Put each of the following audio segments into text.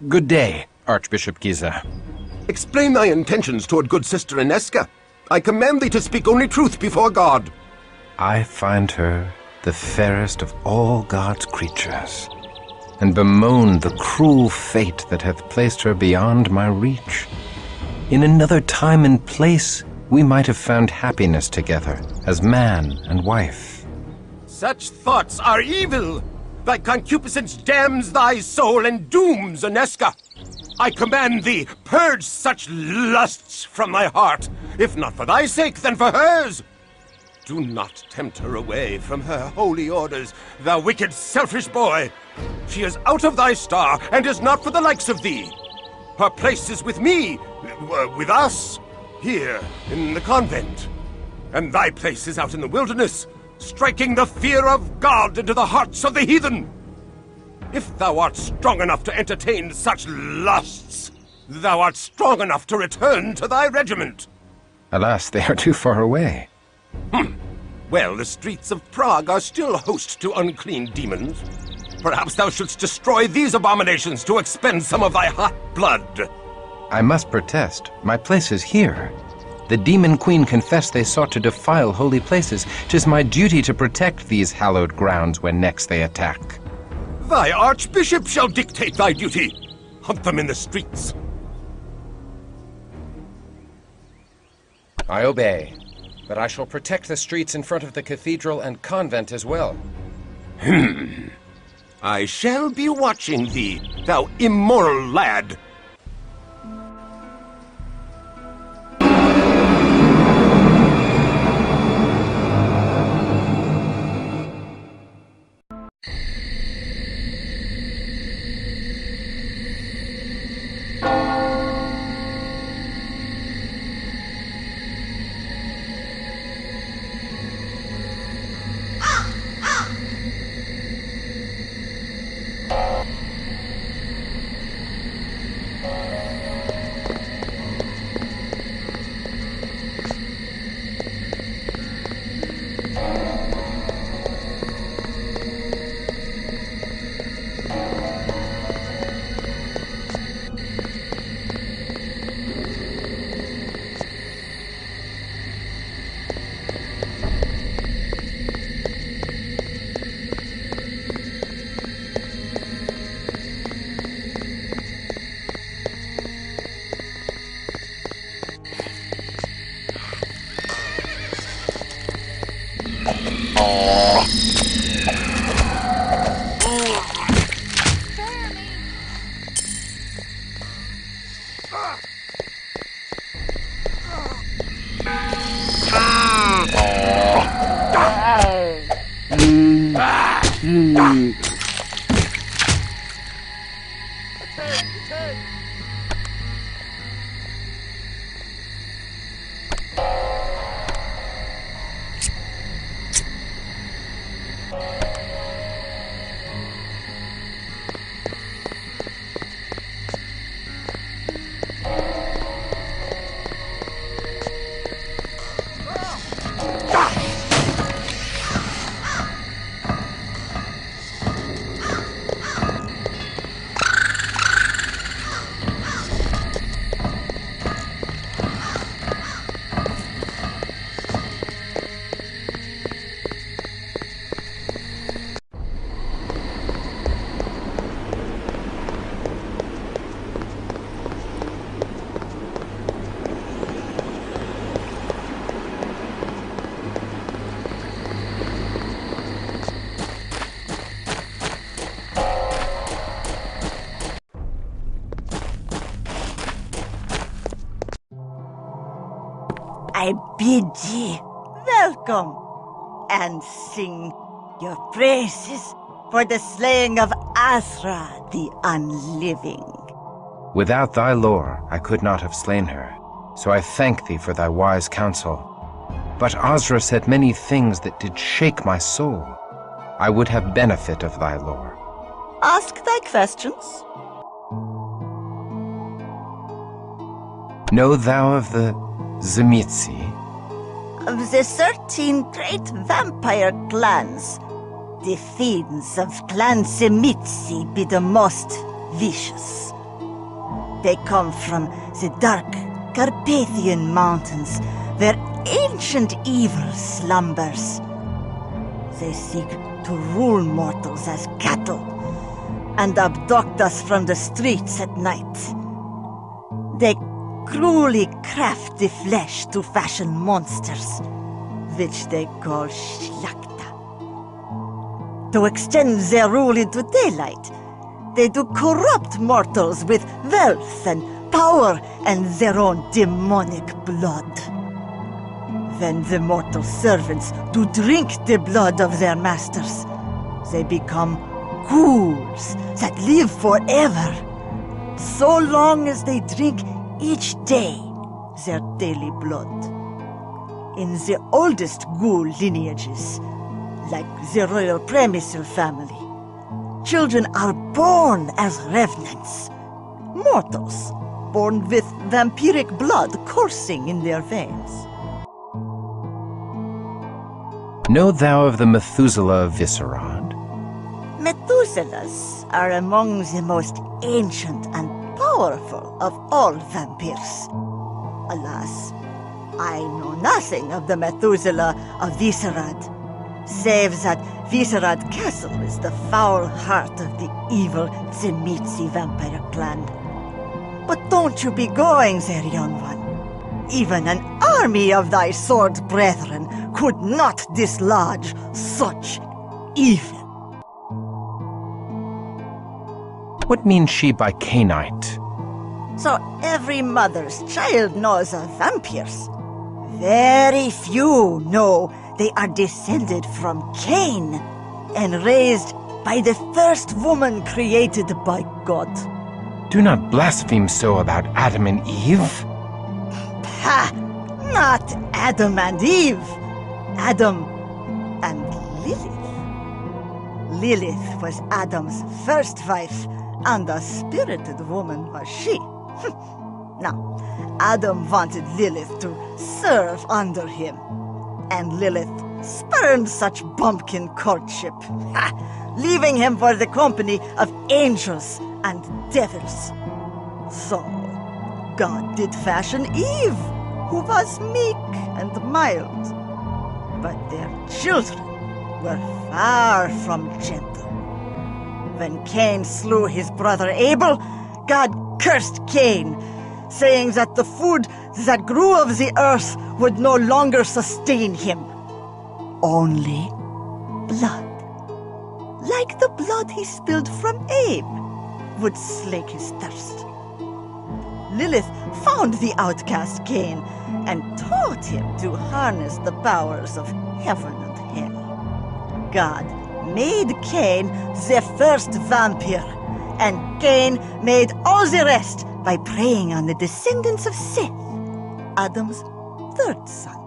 Good day, Archbishop Giza. Explain thy intentions toward good sister Inesca. I command thee to speak only truth before God. I find her the fairest of all God's creatures, and bemoan the cruel fate that hath placed her beyond my reach. In another time and place, we might have found happiness together, as man and wife. Such thoughts are evil! Thy concupiscence damns thy soul and dooms Inesca. I command thee, purge such lusts from thy heart, if not for thy sake, then for hers. Do not tempt her away from her holy orders, thou wicked, selfish boy. She is out of thy star, and is not for the likes of thee. Her place is with me, with us, here in the convent. And thy place is out in the wilderness, striking the fear of God into the hearts of the heathen. If thou art strong enough to entertain such lusts, thou art strong enough to return to thy regiment. Alas, they are too far away. Well, the streets of Prague are still host to unclean demons. Perhaps thou shouldst destroy these abominations to expend some of thy hot blood. I must protest. My place is here. The demon queen confessed they sought to defile holy places. 'Tis my duty to protect these hallowed grounds when next they attack. Thy archbishop shall dictate thy duty. Hunt them in the streets. I obey, but I shall protect the streets in front of the cathedral and convent as well. I shall be watching thee, thou immoral lad. I bid ye welcome, and sing your praises for the slaying of Azra the Unliving. Without thy lore, I could not have slain her, so I thank thee for thy wise counsel. But Azra said many things that did shake my soul. I would have benefit of thy lore. Ask thy questions. Know thou of the Zemitzi? Of the 13 great vampire clans, the fiends of Clan Semitsi be the most vicious. They come from the dark Carpathian mountains, where ancient evil slumbers. They seek to rule mortals as cattle, and abduct us from the streets at night. They cruelly craft the flesh to fashion monsters, which they call Shlakta. To extend their rule into daylight, they do corrupt mortals with wealth and power and their own demonic blood. When the mortal servants do drink the blood of their masters, they become ghouls that live forever, so long as they drink each day their daily blood. In the oldest ghoul lineages, like the royal Premisil family, children are born as revenants, mortals born with vampiric blood coursing in their veins. Know thou of the Methuselah of Viscerad? Methuselahs are among the most ancient and powerful of all vampires. Alas, I know nothing of the Methuselah of Viscerad, save that Viscerad Castle is the foul heart of the evil Tzimitzi vampire clan. But don't you be going there, young one. Even an army of thy sword brethren could not dislodge such evil. What means she by Cainite? So every mother's child knows of vampires. Very few know they are descended from Cain and raised by the first woman created by God. Do not blaspheme so about Adam and Eve. Ha! Not Adam and Eve. Adam and Lilith. Lilith was Adam's first wife, and a spirited woman was she. Now, Adam wanted Lilith to serve under him, and Lilith spurned such bumpkin courtship, leaving him for the company of angels and devils. So, God did fashion Eve, who was meek and mild, but their children were far from gentle. When Cain slew his brother Abel, God cursed Cain, saying that the food that grew of the earth would no longer sustain him. Only blood, like the blood he spilled from Abe, would slake his thirst. Lilith found the outcast Cain and taught him to harness the powers of heaven and hell. God made Cain the first vampire, and Cain made all the rest by preying on the descendants of Seth, Adam's third son.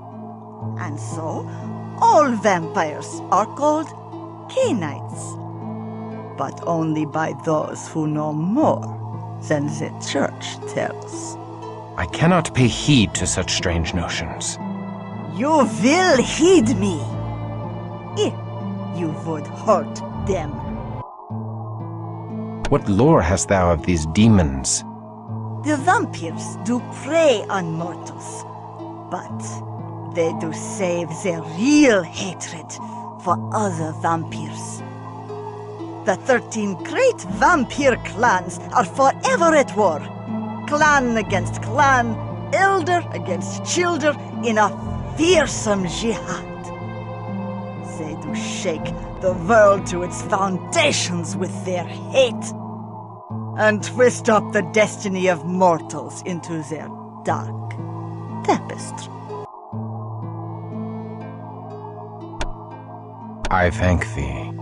And so, all vampires are called Cainites, but only by those who know more than the church tells. I cannot pay heed to such strange notions. You will heed me, if you would hurt them. What lore hast thou of these demons? The vampires do prey on mortals, but they do save their real hatred for other vampires. The 13 great vampire clans are forever at war. Clan against clan, elder against childer, in a fearsome jihad. They do shake the world to its foundations with their hate, and twist up the destiny of mortals into their dark tapestry. I thank thee.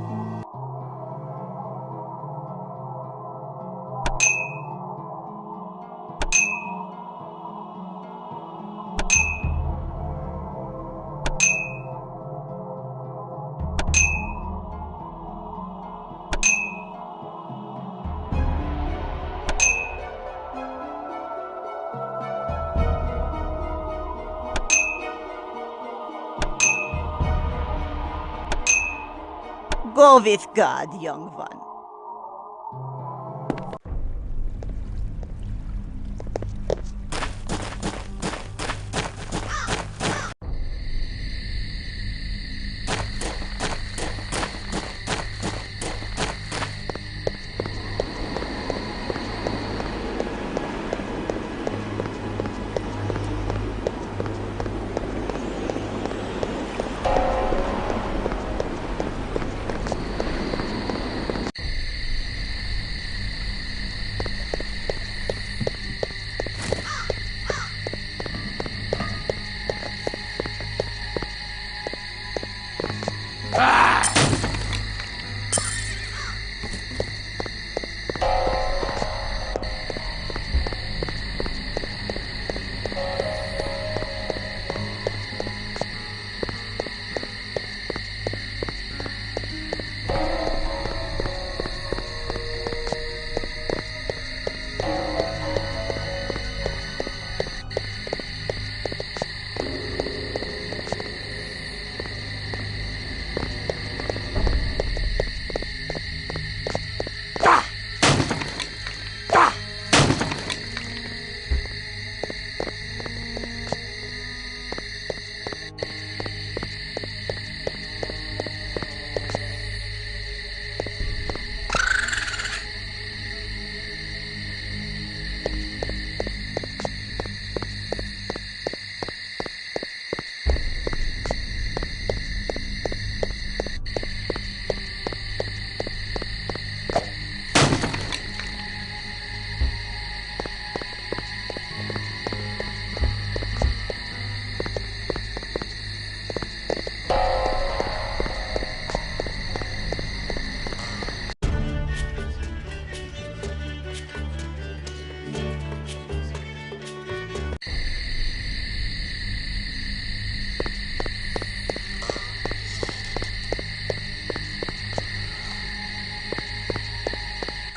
Go with God, young one.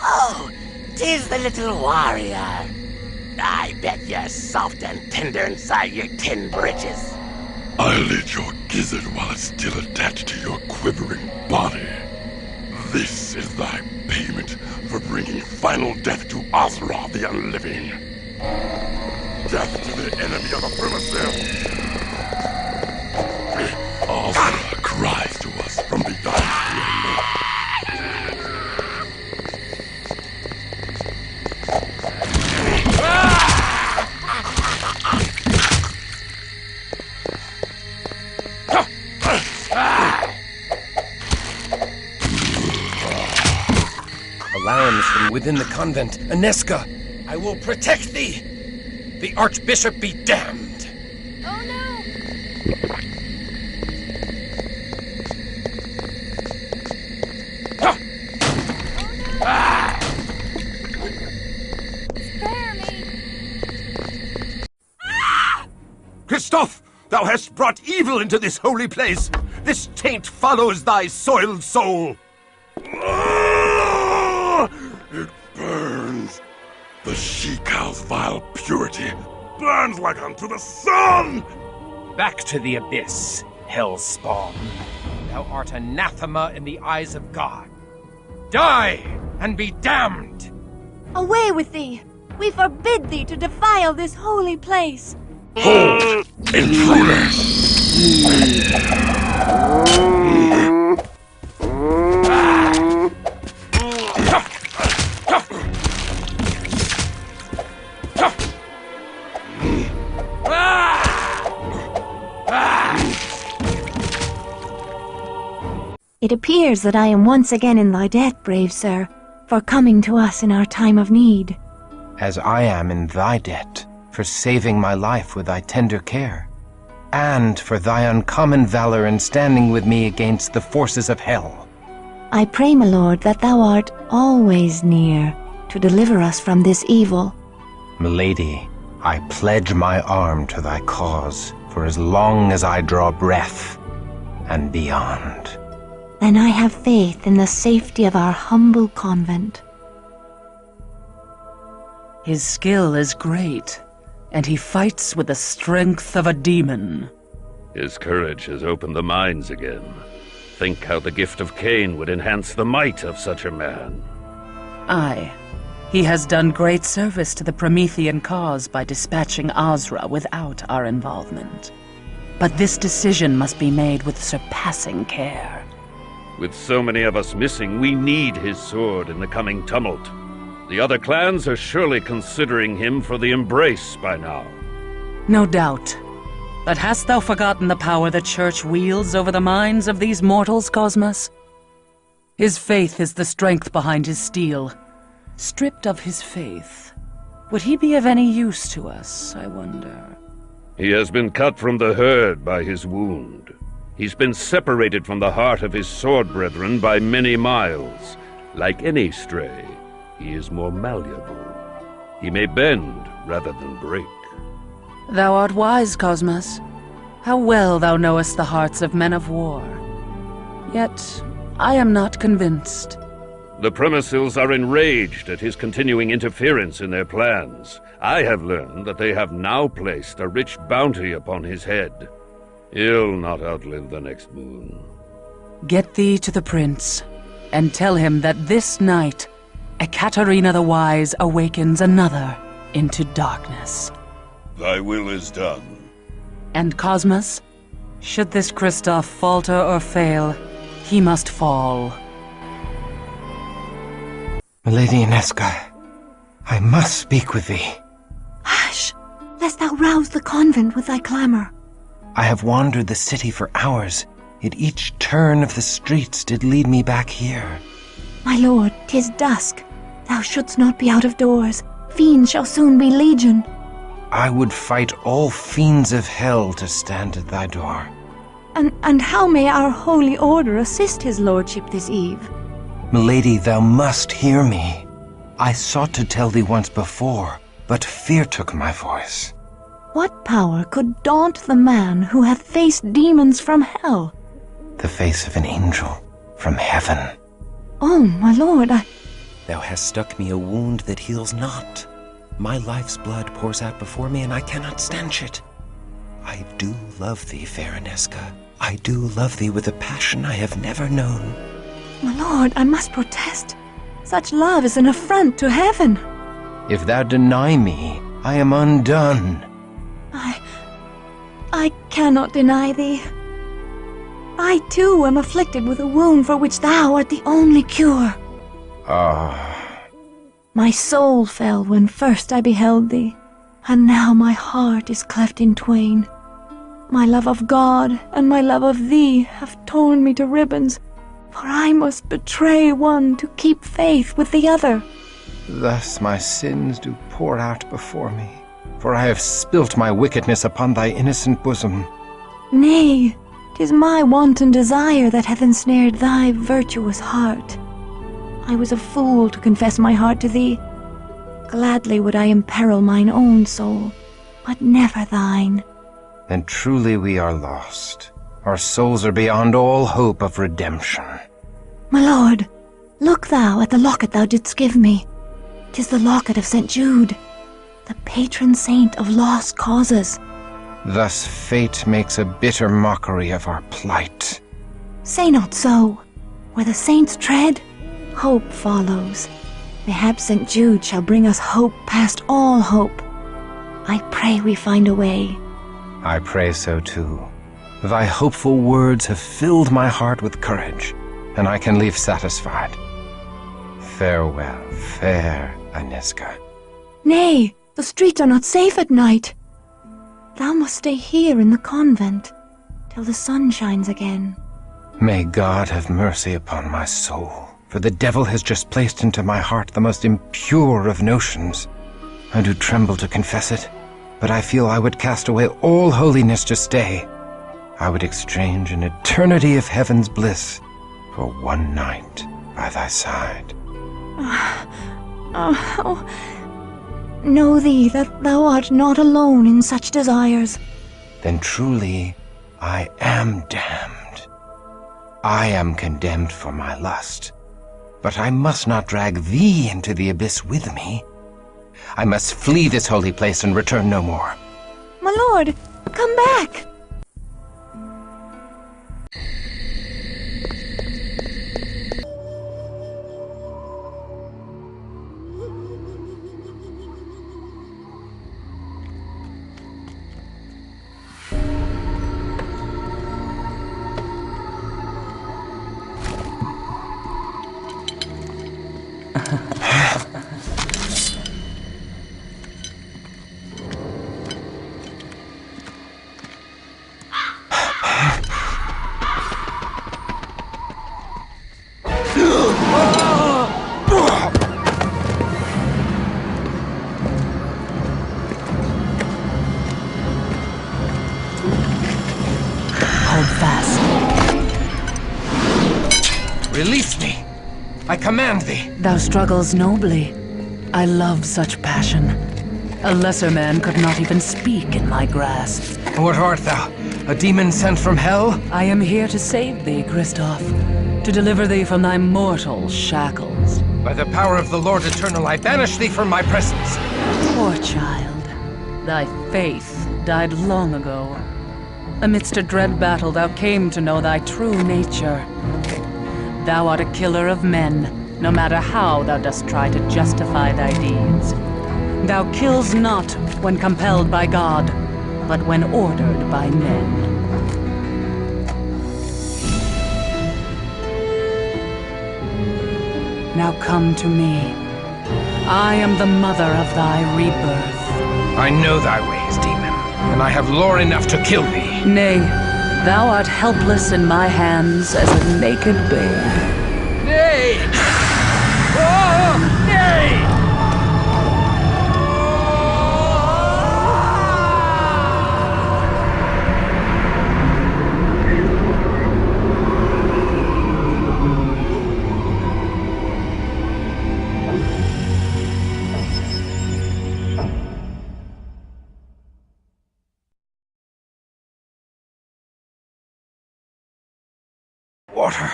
Oh, 'tis the little warrior. I bet you're soft and tender inside your tin britches. I'll eat your gizzard while it's still attached to your quivering body. This is thy payment for bringing final death to Azeroth the Unliving. Death to the enemy of the primitive. Azeroth cries to us from beyond the Alarms from within the convent. Aneska, I will protect thee. The Archbishop be damned. Oh no! Spare me! Christoph, thou hast brought evil into this holy place. This taint follows thy soiled soul. It burns. The she-cow's vile purity burns like unto the sun! Back to the abyss, hellspawn. Thou art anathema in the eyes of God. Die and be damned! Away with thee! We forbid thee to defile this holy place! Hold, intruder! It appears that I am once again in thy debt, brave sir, for coming to us in our time of need. As I am in thy debt, for saving my life with thy tender care, and for thy uncommon valor in standing with me against the forces of hell. I pray, my lord, that thou art always near to deliver us from this evil. Milady, I pledge my arm to thy cause for as long as I draw breath, and beyond. Then I have faith in the safety of our humble convent. His skill is great, and he fights with the strength of a demon. His courage has opened the mines again. Think how the gift of Cain would enhance the might of such a man. Aye. He has done great service to the Promethean cause by dispatching Azra without our involvement. But this decision must be made with surpassing care. With so many of us missing, we need his sword in the coming tumult. The other clans are surely considering him for the embrace by now. No doubt. But hast thou forgotten the power the Church wields over the minds of these mortals, Cosmos? His faith is the strength behind his steel. Stripped of his faith, would he be of any use to us, I wonder? He has been cut from the herd by his wound. He's been separated from the heart of his sword brethren by many miles. Like any stray, he is more malleable. He may bend rather than break. Thou art wise, Cosmos. How well thou knowest the hearts of men of war. Yet, I am not convinced. The Premises are enraged at his continuing interference in their plans. I have learned that they have now placed a rich bounty upon his head. He'll not outlive the next moon. Get thee to the prince, and tell him that this night, Ekaterina the Wise awakens another into darkness. Thy will is done. And Cosmos, should this Kristoff falter or fail, he must fall. Lady Inesca, I must speak with thee. Hush, lest thou rouse the convent with thy clamor. I have wandered the city for hours, yet each turn of the streets did lead me back here. My lord, 'tis dusk. Thou shouldst not be out of doors. Fiends shall soon be legion. I would fight all fiends of hell to stand at thy door. And how may our holy order assist his lordship this eve? Milady, thou must hear me. I sought to tell thee once before, but fear took my voice. What power could daunt the man who hath faced demons from hell? The face of an angel from heaven. Oh, my lord, Thou hast stuck me a wound that heals not. My life's blood pours out before me, and I cannot stanch it. I do love thee, fair Inesca. I do love thee with a passion I have never known. My lord, I must protest. Such love is an affront to heaven. If thou deny me, I am undone. I cannot deny thee. I too am afflicted with a wound for which thou art the only cure. My soul fell when first I beheld thee, and now my heart is cleft in twain. My love of God and my love of thee have torn me to ribbons, for I must betray one to keep faith with the other. Thus my sins do pour out before me, for I have spilt my wickedness upon thy innocent bosom. Nay, 'tis my wanton desire that hath ensnared thy virtuous heart. I was a fool to confess my heart to thee. Gladly would I imperil mine own soul, but never thine. Then truly we are lost. Our souls are beyond all hope of redemption. My lord, look thou at the locket thou didst give me. 'Tis the locket of St. Jude, the patron saint of lost causes. Thus fate makes a bitter mockery of our plight. Say not so. Where the saints tread, hope follows. Mayhap St. Jude shall bring us hope past all hope. I pray we find a way. I pray so too. Thy hopeful words have filled my heart with courage, and I can leave satisfied. Farewell, fair Inesca. Nay, the streets are not safe at night. Thou must stay here in the convent till the sun shines again. May God have mercy upon my soul, for the devil has just placed into my heart the most impure of notions. I do tremble to confess it, but I feel I would cast away all holiness to stay. I would exchange an eternity of heaven's bliss for one night by thy side. Know thee that thou art not alone in such desires. Then truly I am damned. I am condemned for my lust, but I must not drag thee into the abyss with me. I must flee this holy place and return no more. My lord, come back! Release me! I command thee! Thou struggles nobly. I love such passion. A lesser man could not even speak in my grasp. What art thou? A demon sent from hell? I am here to save thee, Christoph. To deliver thee from thy mortal shackles. By the power of the Lord Eternal, I banish thee from my presence. Poor child. Thy faith died long ago. Amidst a dread battle, thou came to know thy true nature. Thou art a killer of men, no matter how thou dost try to justify thy deeds. Thou kills not when compelled by God, but when ordered by men. Now come to me. I am the mother of thy rebirth. I know thy ways, demon, and I have lore enough to kill thee. Nay, thou art helpless in my hands as a naked babe. Nay! Oh, nay! Water.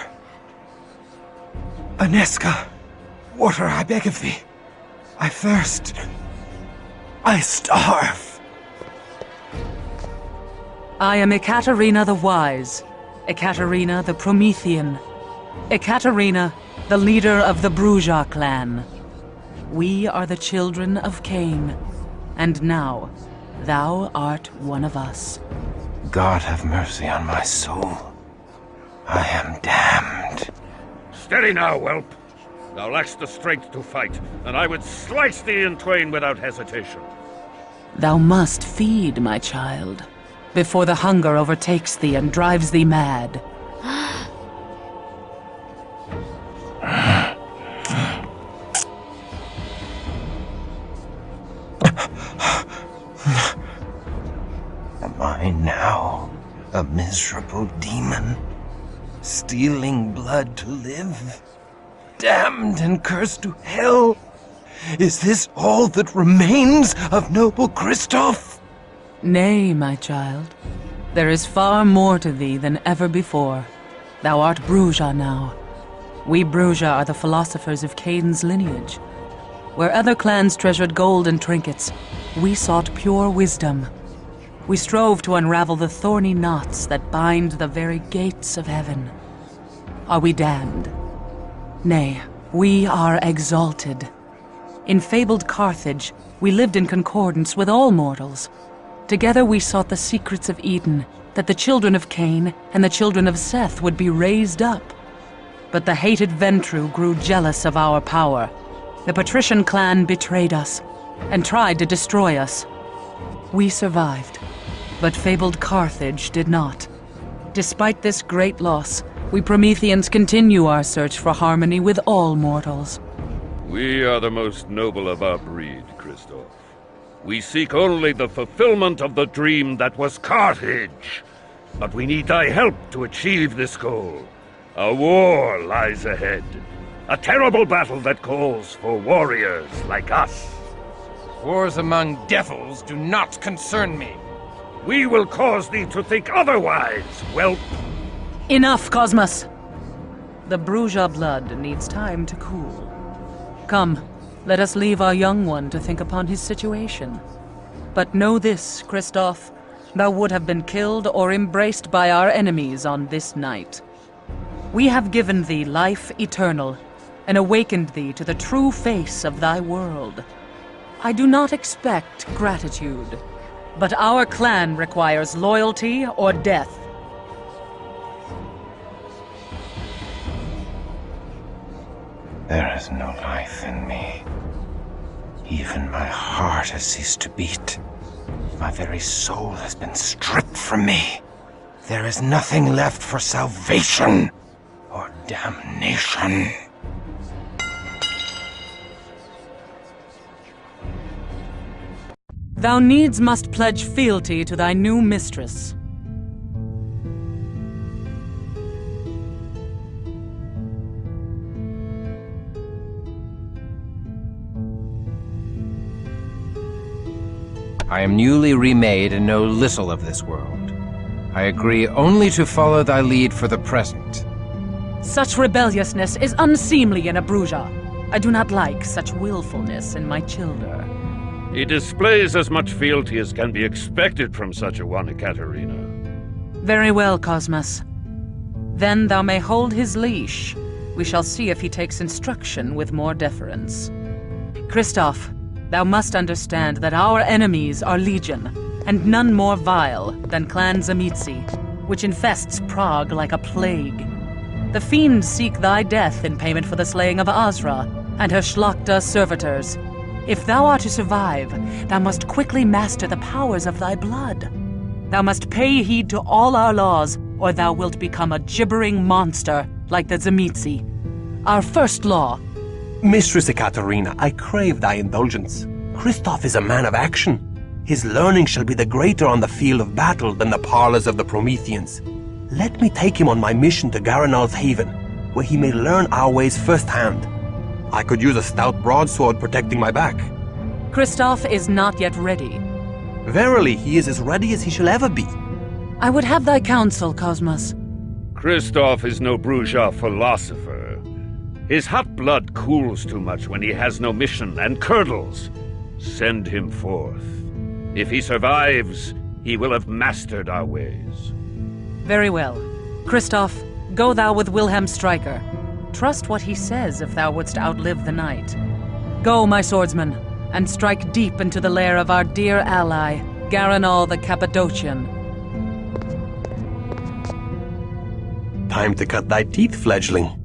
Aneska. Water, I beg of thee. I thirst. I starve. I am Ekaterina the Wise, Ekaterina the Promethean, Ekaterina, the leader of the Bruja clan. We are the children of Cain, and now thou art one of us. God have mercy on my soul. I am damned. Steady now, whelp. Thou lackst the strength to fight, and I would slice thee in twain without hesitation. Thou must feed, my child, before the hunger overtakes thee and drives thee mad. Am I now a miserable demon? Stealing blood to live? Damned and cursed to hell? Is this all that remains of noble Christoph? Nay, my child. There is far more to thee than ever before. Thou art Bruja now. We Bruja are the philosophers of Cain's lineage. Where other clans treasured gold and trinkets, we sought pure wisdom. We strove to unravel the thorny knots that bind the very gates of heaven. Are we damned? Nay, we are exalted. In fabled Carthage, we lived in concordance with all mortals. Together we sought the secrets of Eden, that the children of Cain and the children of Seth would be raised up. But the hated Ventru grew jealous of our power. The patrician clan betrayed us, and tried to destroy us. We survived, but fabled Carthage did not. Despite this great loss, we Prometheans continue our search for harmony with all mortals. We are the most noble of our breed, Christoph. We seek only the fulfillment of the dream that was Carthage. But we need thy help to achieve this goal. A war lies ahead. A terrible battle that calls for warriors like us. Wars among devils do not concern me. We will cause thee to think otherwise, whelp. Enough, Cosmos! The Bruja blood needs time to cool. Come, let us leave our young one to think upon his situation. But know this, Christoph, thou would have been killed or embraced by our enemies on this night. We have given thee life eternal, and awakened thee to the true face of thy world. I do not expect gratitude, but our clan requires loyalty or death. There is no life in me. Even my heart has ceased to beat. My very soul has been stripped from me. There is nothing left for salvation or damnation. Thou needs must pledge fealty to thy new mistress. I am newly remade and know little of this world. I agree only to follow thy lead for the present. Such rebelliousness is unseemly in a Bruja. I do not like such willfulness in my children. He displays as much fealty as can be expected from such a one, Katerina. Very well, Cosmas. Then thou may hold his leash. We shall see if he takes instruction with more deference. Kristoff, thou must understand that our enemies are legion, and none more vile than Clan Tzimisce, which infests Prague like a plague. The fiends seek thy death in payment for the slaying of Azra and her Shlachta servitors. If thou art to survive, thou must quickly master the powers of thy blood. Thou must pay heed to all our laws, or thou wilt become a gibbering monster like the Tzimisce. Our first law. Mistress Ekaterina, I crave thy indulgence. Kristoff is a man of action. His learning shall be the greater on the field of battle than the parlors of the Prometheans. Let me take him on my mission to Garanal's Haven, where he may learn our ways firsthand. I could use a stout broadsword protecting my back. Kristoff is not yet ready. Verily, he is as ready as he shall ever be. I would have thy counsel, Cosmas. Kristoff is no Bruja philosopher. His hot blood cools too much when he has no mission and curdles. Send him forth. If he survives, he will have mastered our ways. Very well. Kristoff, go thou with Wilhelm Stryker. Trust what he says if thou wouldst outlive the night. Go, my swordsman, and strike deep into the lair of our dear ally, Garanal the Cappadocian. Time to cut thy teeth, fledgling.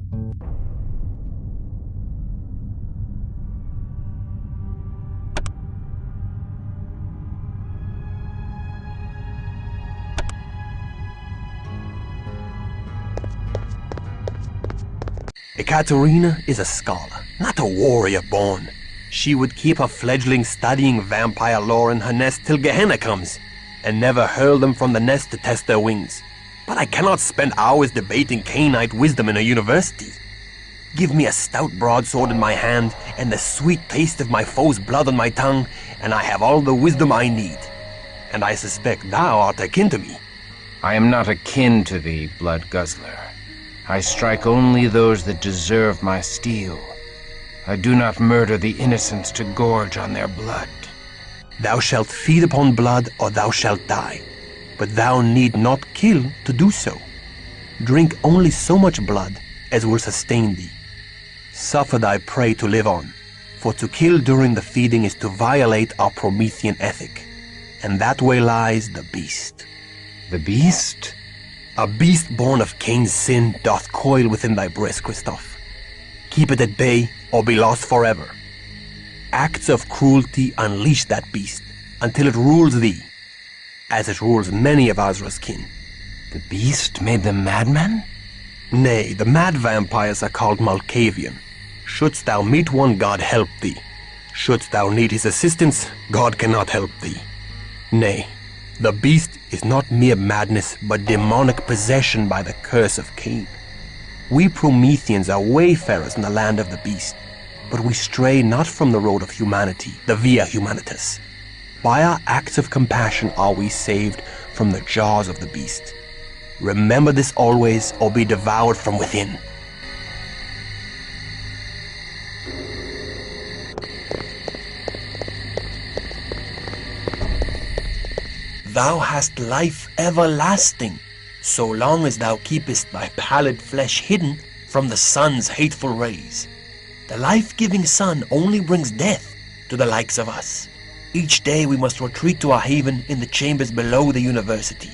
Ekaterina is a scholar, not a warrior born. She would keep her fledgling studying vampire lore in her nest till Gehenna comes, and never hurl them from the nest to test their wings. But I cannot spend hours debating Cainite wisdom in a university. Give me a stout broadsword in my hand, and the sweet taste of my foe's blood on my tongue, and I have all the wisdom I need. And I suspect thou art akin to me. I am not akin to thee, blood guzzler. I strike only those that deserve my steel. I do not murder the innocents to gorge on their blood. Thou shalt feed upon blood, or thou shalt die. But thou need not kill to do so. Drink only so much blood as will sustain thee. Suffer thy prey to live on, for to kill during the feeding is to violate our Promethean ethic. And that way lies the beast. The beast? A beast born of Cain's sin doth coil within thy breast, Kristoff. Keep it at bay, or be lost forever. Acts of cruelty unleash that beast, until it rules thee, as it rules many of Azra's kin. The beast made them madmen? Nay, the mad vampires are called Malkavian. Shouldst thou meet one, God help thee. Shouldst thou need his assistance, God cannot help thee. Nay, the beast is not mere madness, but demonic possession by the curse of Cain. We Prometheans are wayfarers in the land of the beast, but we stray not from the road of humanity, the Via Humanitas. By our acts of compassion are we saved from the jaws of the beast. Remember this always, or be devoured from within. Thou hast life everlasting, so long as thou keepest thy pallid flesh hidden from the sun's hateful rays. The life-giving sun only brings death to the likes of us. Each day we must retreat to our haven in the chambers below the university.